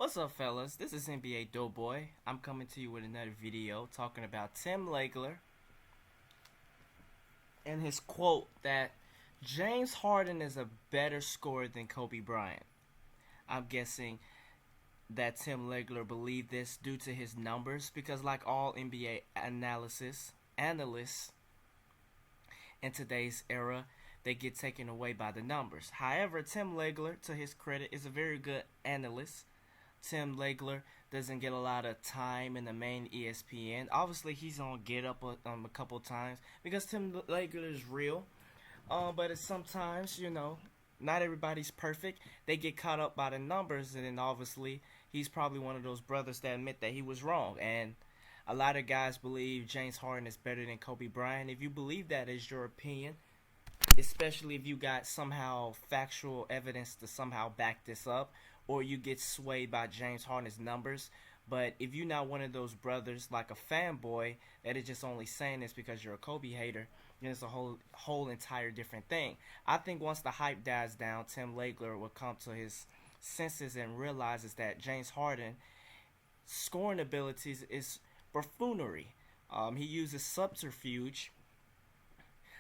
What's up, fellas? This is NBA Doughboy. I'm coming to you with another video talking about Tim Legler and his quote that James Harden is a better scorer than Kobe Bryant. I'm guessing that Tim Legler believed this due to his numbers because, like all NBA analysts in today's era, they get taken away by the numbers. However, Tim Legler, to his credit, is a very good analyst. Tim Legler doesn't get a lot of time in the main ESPN. Obviously, he's on Get Up a couple times because Tim Legler is real. But it's sometimes, not everybody's perfect. They get caught up by the numbers, and then obviously he's probably one of those brothers that admit that he was wrong. And a lot of guys believe James Harden is better than Kobe Bryant. If you believe that is your opinion, especially if you got somehow factual evidence to somehow back this up, or you get swayed by James Harden's numbers. But if you're not one of those brothers like a fanboy that is just only saying this because you're a Kobe hater, then it's a whole entire different thing. I think once the hype dies down, Tim Legler will come to his senses and realizes that James Harden scoring abilities is buffoonery. He uses subterfuge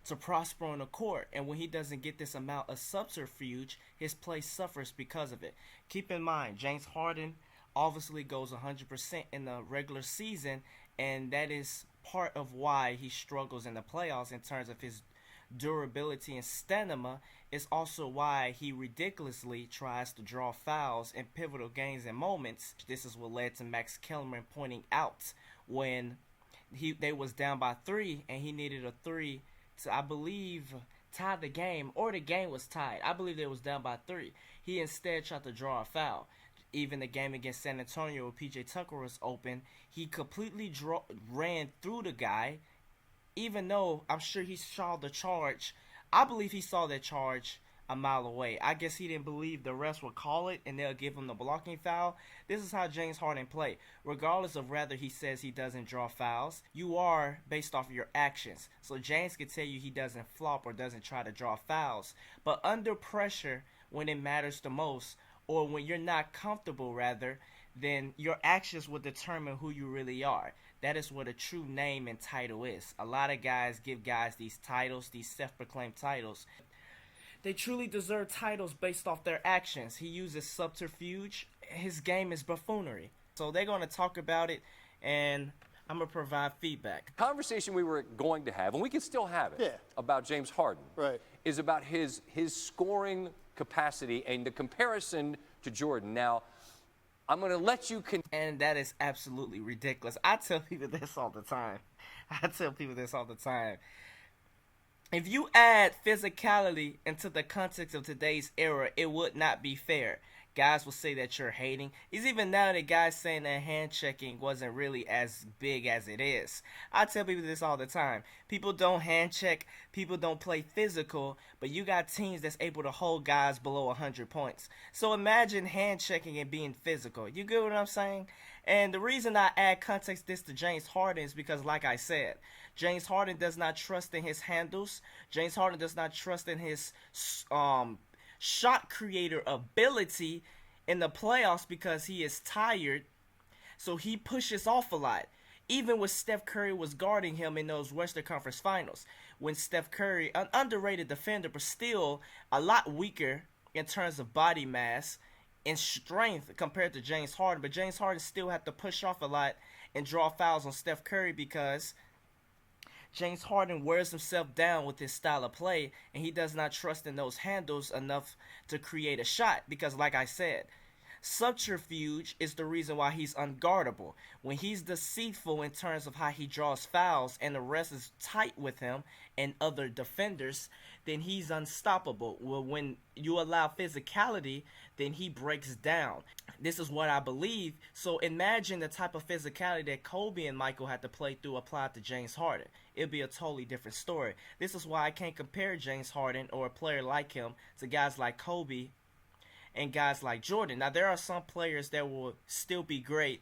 to prosper on the court, and when he doesn't get this amount of subterfuge, his play suffers because of it. Keep in mind, James Harden obviously goes 100% in the regular season, and that is part of why he struggles in the playoffs in terms of his durability and stamina. Is also why he ridiculously tries to draw fouls in pivotal games and moments. This is what led to Max Kellerman pointing out when they was down by 3 and he needed a 3 to, I believe, tie the game, or the game was tied. I believe they was down by 3. He instead tried to draw a foul. Even the game against San Antonio where PJ Tucker was open, he completely ran through the guy, even though I'm sure he saw the charge. I believe he saw that charge a mile away. I guess he didn't believe the refs would call it and they'll give him the blocking foul. This is how James Harden play. Regardless of whether he says he doesn't draw fouls, you are based off of your actions. So James could tell you he doesn't flop or doesn't try to draw fouls. But under pressure, when it matters the most, or when you're not comfortable rather, then your actions will determine who you really are. That is what a true name and title is. A lot of guys give guys these titles, these self-proclaimed titles. They truly deserve titles based off their actions. He uses subterfuge. His game is buffoonery. So they're going to talk about it, and I'm going to provide feedback. Conversation we were going to have, and we can still have it, about James Harden, is about his scoring capacity and the comparison to Jordan. Now, I'm going to let you and that is absolutely ridiculous. I tell people this all the time. If you add physicality into the context of today's era, it would not be fair. Guys will say that you're hating. It's even now that guys saying that hand checking wasn't really as big as it is. I tell people this all the time. People don't hand check. People don't play physical. But you got teams that's able to hold guys below 100 points. So imagine hand checking and being physical. You get what I'm saying? And the reason I add context this to James Harden is because, like I said, James Harden does not trust in his handles. James Harden does not trust in his shot creator ability in the playoffs because he is tired. So he pushes off a lot. Even when Steph Curry was guarding him in those Western Conference Finals. When Steph Curry, an underrated defender, but still a lot weaker in terms of body mass and strength compared to James Harden. But James Harden still had to push off a lot and draw fouls on Steph Curry because James Harden wears himself down with his style of play, and he does not trust in those handles enough to create a shot because, like I said, subterfuge is the reason why he's unguardable. When he's deceitful in terms of how he draws fouls and the rest is tight with him and other defenders, then he's unstoppable. Well, when you allow physicality, then he breaks down. This is what I believe. So imagine the type of physicality that Kobe and Michael had to play through applied to James Harden. It'd be a totally different story. This is why I can't compare James Harden or a player like him to guys like Kobe and guys like Jordan. Now, there are some players that will still be great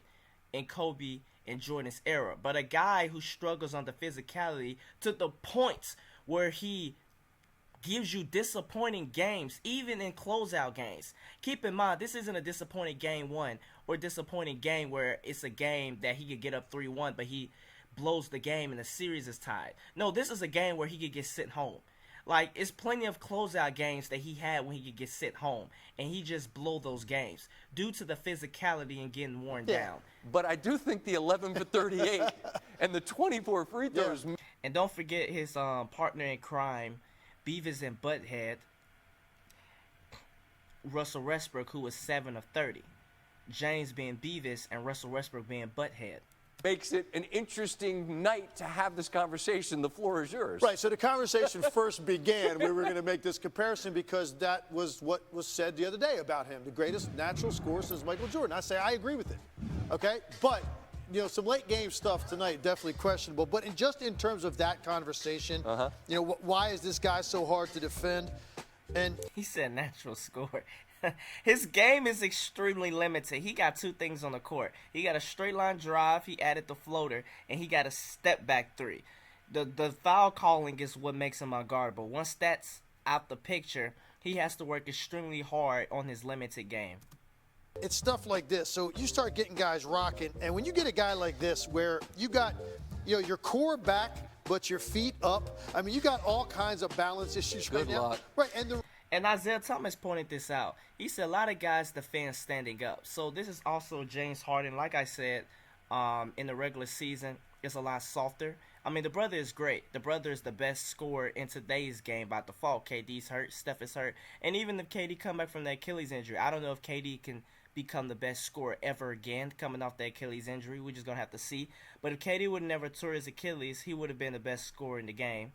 in Kobe and Jordan's era. But a guy who struggles on the physicality to the point where he gives you disappointing games, even in closeout games. Keep in mind, this isn't a disappointing game one or disappointing game where it's a game that he could get up 3-1, but he blows the game and the series is tied. No, this is a game where he could get sent home. Like, it's plenty of closeout games that he had when he could get sent home, and he just blow those games due to the physicality and getting worn down. But I do think the 11 for 38 and the 24 free throws. Yeah. And don't forget his partner in crime, Beavis and Butthead, Russell Westbrook, who was 7 of 30. James being Beavis and Russell Westbrook being Butthead. Makes it an interesting night to have this conversation. The floor is yours. Right, so the conversation first began. We were going to make this comparison because that was what was said the other day about him, the greatest natural scorer since Michael Jordan. I say I agree with it, okay? But, you know, some late game stuff tonight, definitely questionable. But just in terms of that conversation, you know, why is this guy so hard to defend? And he said natural scorer. His game is extremely limited. He got two things on the court. He got a straight line drive, he added the floater, and he got a step back three. The foul calling is what makes him unguardable. Once that's out the picture, he has to work extremely hard on his limited game. It's stuff like this. So you start getting guys rocking, and when you get a guy like this where you got, you know, your core back, but your feet up, I mean, you got all kinds of balance issues right now. Luck. Right, and Isaiah Thomas pointed this out. He said a lot of guys defend standing up. So this is also James Harden. Like I said, in the regular season, it's a lot softer. I mean, the brother is great. The brother is the best scorer in today's game by default. KD's hurt. Steph is hurt. And even if KD come back from the Achilles injury, I don't know if KD can become the best scorer ever again coming off the Achilles injury. We're just going to have to see. But if KD would have never tore his Achilles, he would have been the best scorer in the game.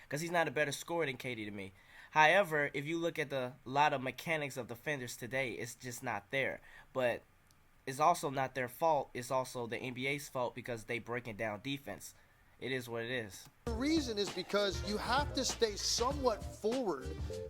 Because he's not a better scorer than KD to me. However, if you look at the lot of mechanics of defenders today, it's just not there. But it's also not their fault. It's also the NBA's fault because they breaking down defense. It is what it is. The reason is because you have to stay somewhat forward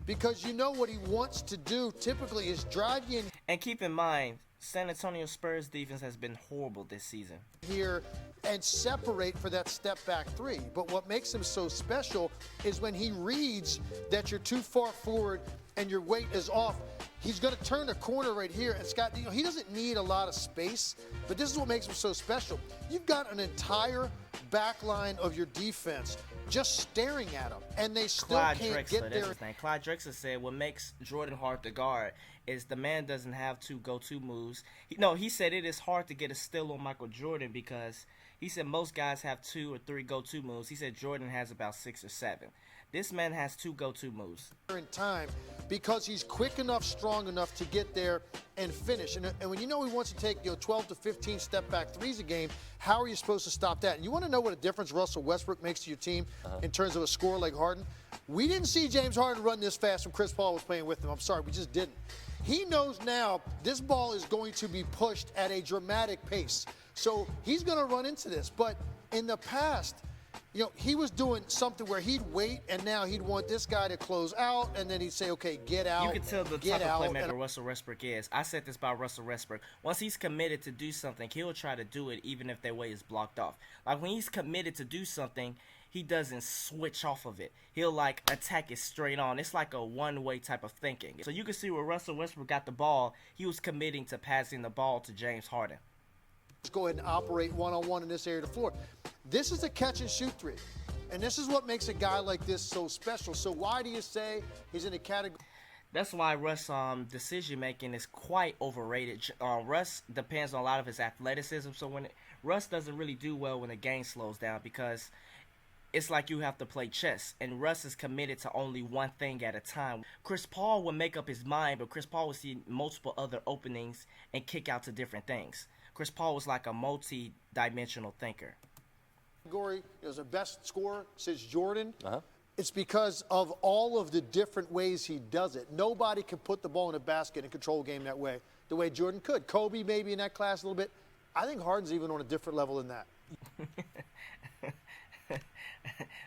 because you know what he wants to do typically is drive you in. And keep in mind, San Antonio Spurs defense has been horrible this season. Here and separate for that step back three. But what makes him so special is when he reads that you're too far forward and your weight is off, he's going to turn the corner right here. And Scott, you know, he doesn't need a lot of space, but this is what makes him so special. You've got an entire back line of your defense just staring at him, and they still can't get there. Clyde Drexler said what makes Jordan hard to guard is the man doesn't have two go-to moves. He said it is hard to get a steal on Michael Jordan because he said most guys have 2 or 3 go-to moves. He said Jordan has about 6 or 7. This man has 2 go-to moves. In time, because he's quick enough, strong enough to get there and finish. And when you know he wants to take 12 to 15 step-back threes a game, how are you supposed to stop that? And you want to know what a difference Russell Westbrook makes to your team in terms of a scorer like Harden? We didn't see James Harden run this fast when Chris Paul was playing with him. I'm sorry, we just didn't. He knows now this ball is going to be pushed at a dramatic pace. So he's going to run into this. But in the past, he was doing something where he'd wait, and now he'd want this guy to close out, and then he'd say, okay, get out. You can tell the type of playmaker Russell Westbrook is. I said this about Russell Westbrook. Once he's committed to do something, he'll try to do it even if their way is blocked off. Like when he's committed to do something, he doesn't switch off of it. He'll attack it straight on. It's like a one-way type of thinking. So you can see where Russell Westbrook got the ball, he was committing to passing the ball to James Harden. Let's go ahead and operate one-on-one in this area of the floor. This is a catch-and-shoot three, and this is what makes a guy like this so special. So why do you say he's in a category? That's why Russ' decision-making is quite overrated. Russ depends on a lot of his athleticism, so Russ doesn't really do well when the game slows down because it's like you have to play chess, and Russ is committed to only one thing at a time. Chris Paul will make up his mind, but Chris Paul will see multiple other openings and kick out to different things. Chris Paul was like a multi-dimensional thinker. Category is the best scorer since Jordan. It's because of all of the different ways he does it. Nobody can put the ball in a basket and control a game that way, the way Jordan could. Kobe maybe in that class a little bit. I think Harden's even on a different level than that.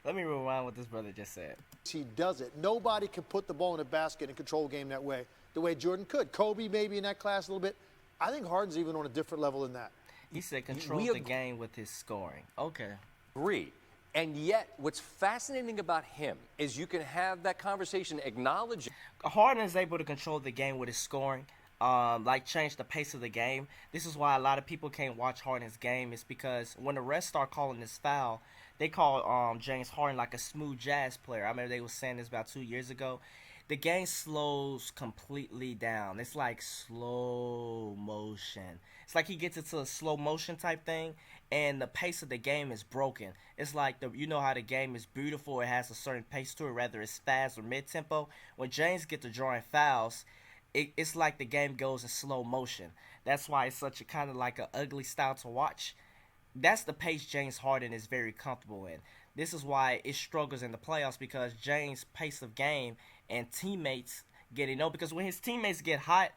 Let me rewind what this brother just said. He does it. Nobody can put the ball in a basket and control a game that way, the way Jordan could. Kobe maybe in that class a little bit. I think Harden's even on a different level than that. He said control the game with his scoring. Okay. Agree. And yet, what's fascinating about him is you can have that conversation acknowledging. Harden is able to control the game with his scoring, like change the pace of the game. This is why a lot of people can't watch Harden's game. It's because when the refs start calling this foul, they call James Harden like a smooth jazz player. I remember they were saying this about 2 years ago. The game slows completely down. It's like slow motion. It's like he gets into a slow motion type thing, and the pace of the game is broken. It's like you know how the game is beautiful. It has a certain pace to it, whether it's fast or mid-tempo. When James gets to drawing fouls, it's like the game goes in slow motion. That's why it's such a kind of like an ugly style to watch. That's the pace James Harden is very comfortable in. This is why it struggles in the playoffs, because James' pace of game and teammates getting know, because when his teammates get hot,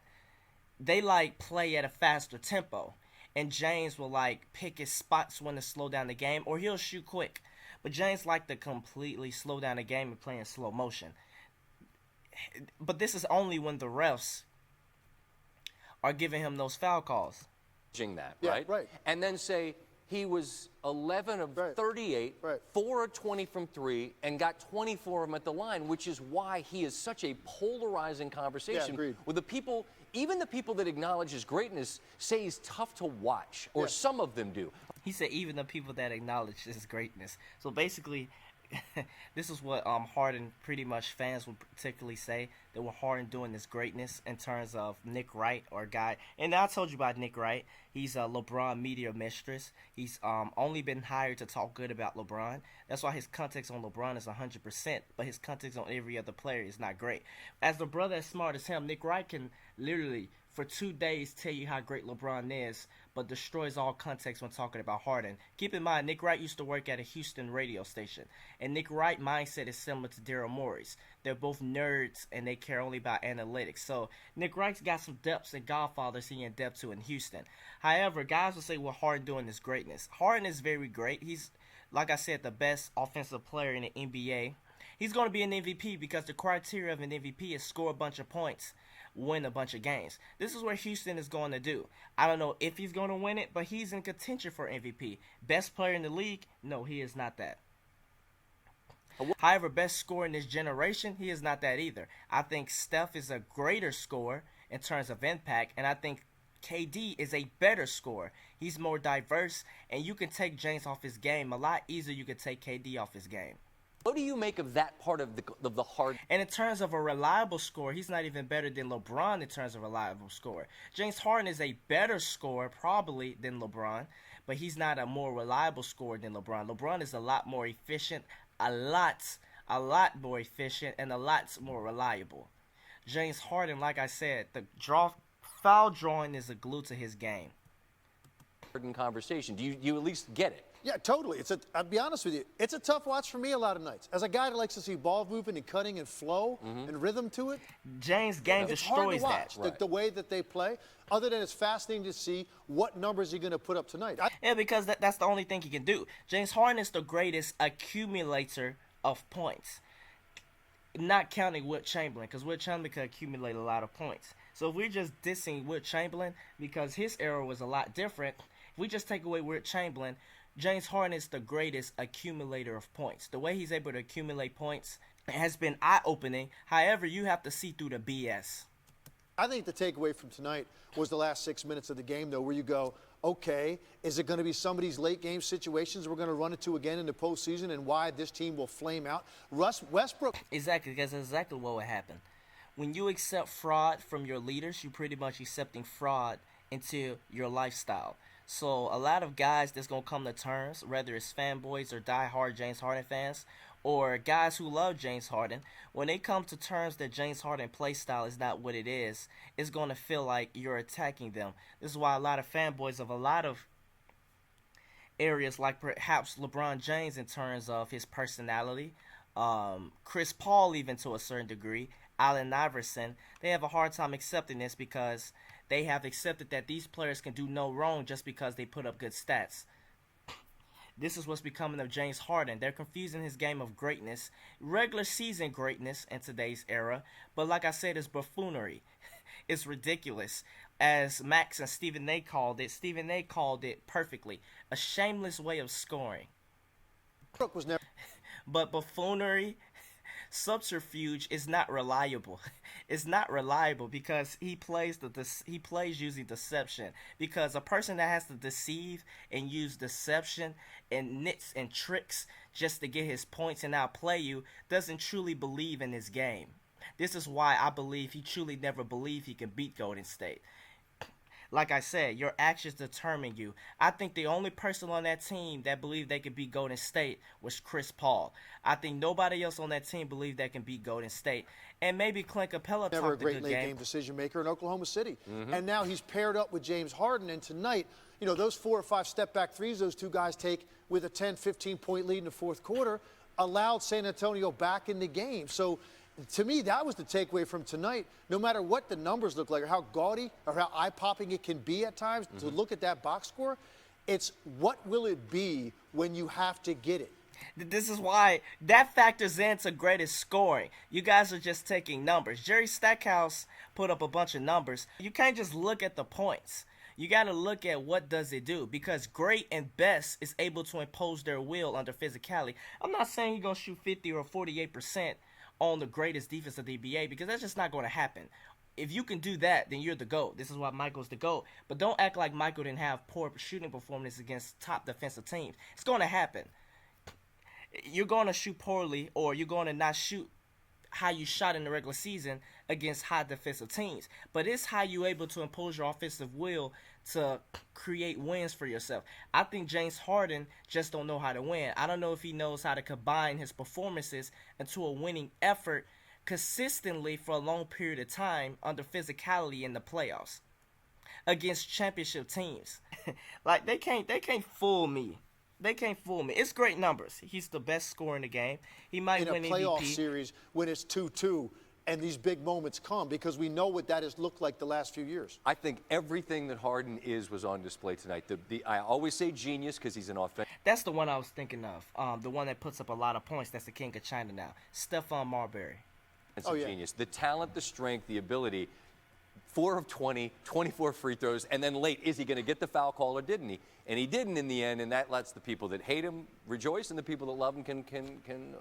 they like play at a faster tempo, and James will like pick his spots when to slow down the game, or he'll shoot quick. But James like to completely slow down the game and play in slow motion. But this is only when the refs are giving him those foul calls. That, yeah, right? Right. And then say he was 11 of 38, 4 of 20 from 3, and got 24 of them at the line, which is why he is such a polarizing conversation. Agreed. With the people, even the people that acknowledge his greatness say he's tough to watch, or some of them do. He said even the people that acknowledge his greatness. So basically, this is what Harden pretty much fans would particularly say, that when Harden doing this greatness in terms of Nick Wright or a guy. And I told you about Nick Wright. He's a LeBron media mistress. He's only been hired to talk good about LeBron. That's why his context on LeBron is 100%, but his context on every other player is not great. As the brother as smart as him, Nick Wright can literally for 2 days tell you how great LeBron is, but destroys all context when talking about Harden. Keep in mind, Nick Wright used to work at a Houston radio station, and Nick Wright's mindset is similar to Daryl Morey's. They're both nerds, and they care only about analytics. So Nick Wright's got some depths and godfathers he in depth to in Houston. However, guys will say, well, Harden doing is greatness. Harden is very great. He's, like I said, the best offensive player in the NBA. He's going to be an MVP because the criteria of an MVP is score a bunch of points, win a bunch of games. This is what Houston is going to do. I don't know if he's going to win it, but he's in contention for MVP. Best player in the league? No, he is not that. However, best scorer in this generation? He is not that either. I think Steph is a greater scorer in terms of impact, and I think KD is a better scorer. He's more diverse, and you can take James off his game a lot easier. You can take KD off his game. What do you make of that part of the Harden? And in terms of a reliable scorer, he's not even better than LeBron in terms of reliable scorer. James Harden is a better scorer probably than LeBron, but he's not a more reliable scorer than LeBron. LeBron is a lot more efficient, a lot more efficient, and a lot more reliable. James Harden, like I said, the foul drawing is a glue to his game. Conversation. Do you at least get it? Yeah, totally. I'll be honest with you. It's a tough watch for me a lot of nights. As a guy that likes to see ball movement and cutting and flow and rhythm to it. James' game destroys that. Right. The way that they play. Other than it's fascinating to see what numbers he's going to put up tonight. Yeah, because that's the only thing he can do. James Harden is the greatest accumulator of points. Not counting Wilt Chamberlain, because Wilt Chamberlain can accumulate a lot of points. So if we're just dissing Wilt Chamberlain, because his era was a lot different, if we just take away Wilt Chamberlain, James Harden is the greatest accumulator of points. The way he's able to accumulate points has been eye-opening. However, you have to see through the BS. I think the takeaway from tonight was the last 6 minutes of the game, though, where you go, okay, is it going to be some of these late-game situations we're going to run into again in the postseason, and why this team will flame out? Westbrook. Exactly, because that's exactly what would happen. When you accept fraud from your leaders, you're pretty much accepting fraud into your lifestyle. So a lot of guys that's going to come to terms, whether it's fanboys or diehard James Harden fans, or guys who love James Harden, when they come to terms that James Harden play style is not what it is, it's going to feel like you're attacking them. This is why a lot of fanboys of a lot of areas, like perhaps LeBron James in terms of his personality, Chris Paul even to a certain degree, Allen Iverson, they have a hard time accepting this because they have accepted that these players can do no wrong just because they put up good stats. This is what's becoming of James Harden. They're confusing his game of greatness, regular season greatness in today's era. But like I said, it's buffoonery. It's ridiculous. As Max and Stephen A. called it perfectly. A shameless way of scoring. Was never. But buffoonery, subterfuge is not reliable. It's not reliable because he plays using deception. Because a person that has to deceive and use deception and nits and tricks just to get his points and outplay you doesn't truly believe in his game. This is why I believe he truly never believed he can beat Golden State. Like I said, your actions determine you. I think the only person on that team that believed they could beat Golden State was Chris Paul. I think nobody else on that team believed they can beat Golden State. And maybe Clint Capella talked a good game. Never a great late-game decision maker in Oklahoma City. And now he's paired up with James Harden. And tonight, you know, those 4 or 5 step-back threes those two guys take with a 10, 15-point lead in the fourth quarter allowed San Antonio back in the game. So, to me, that was the takeaway from tonight. No matter what the numbers look like or how gaudy or how eye-popping it can be at times to look at that box score, it's what will it be when you have to get it. This is why that factors into greatest scoring. You guys are just taking numbers. Jerry Stackhouse put up a bunch of numbers. You can't just look at the points. You got to look at what does it do, because great and best is able to impose their will under physicality. I'm not saying you're going to shoot 50 or 48% on the greatest defense of the NBA, because that's just not going to happen. If you can do that, then you're the GOAT. This is why Michael's the GOAT. But don't act like Michael didn't have poor shooting performances against top defensive teams. It's going to happen. You're going to shoot poorly, or you're going to not shoot how you shot in the regular season against high defensive teams. But it's how you're able to impose your offensive will to create wins for yourself. I think James Harden just don't know how to win. I don't know if he knows how to combine his performances into a winning effort consistently for a long period of time under physicality in the playoffs against championship teams. Like, they can't fool me. They can't fool me. It's great numbers. He's the best scorer in the game. He might win MVP. In a playoff series when it's 2-2 and these big moments come, because we know what that has looked like the last few years. I think everything that Harden was on display tonight. I always say genius because he's an offense. That's the one I was thinking of. The one that puts up a lot of points. That's the king of China now. Stephon Marbury. That's a genius. The talent, the strength, the ability. 4 of 20, 24 free throws, and then late, is he going to get the foul call or didn't he? And he didn't in the end, and that lets the people that hate him rejoice, and the people that love him can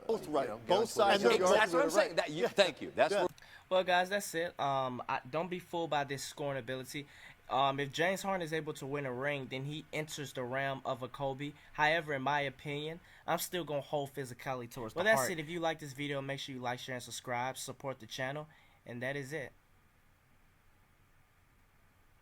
both right. You know, both sides. That's what I'm saying. Thank you. That's well, guys, that's it. Don't be fooled by this scoring ability. If James Harden is able to win a ring, then he enters the realm of a Kobe. However, in my opinion, I'm still going to hold physicality towards the heart. Well, that's it. If you like this video, make sure you like, share, and subscribe. Support the channel, and that is it.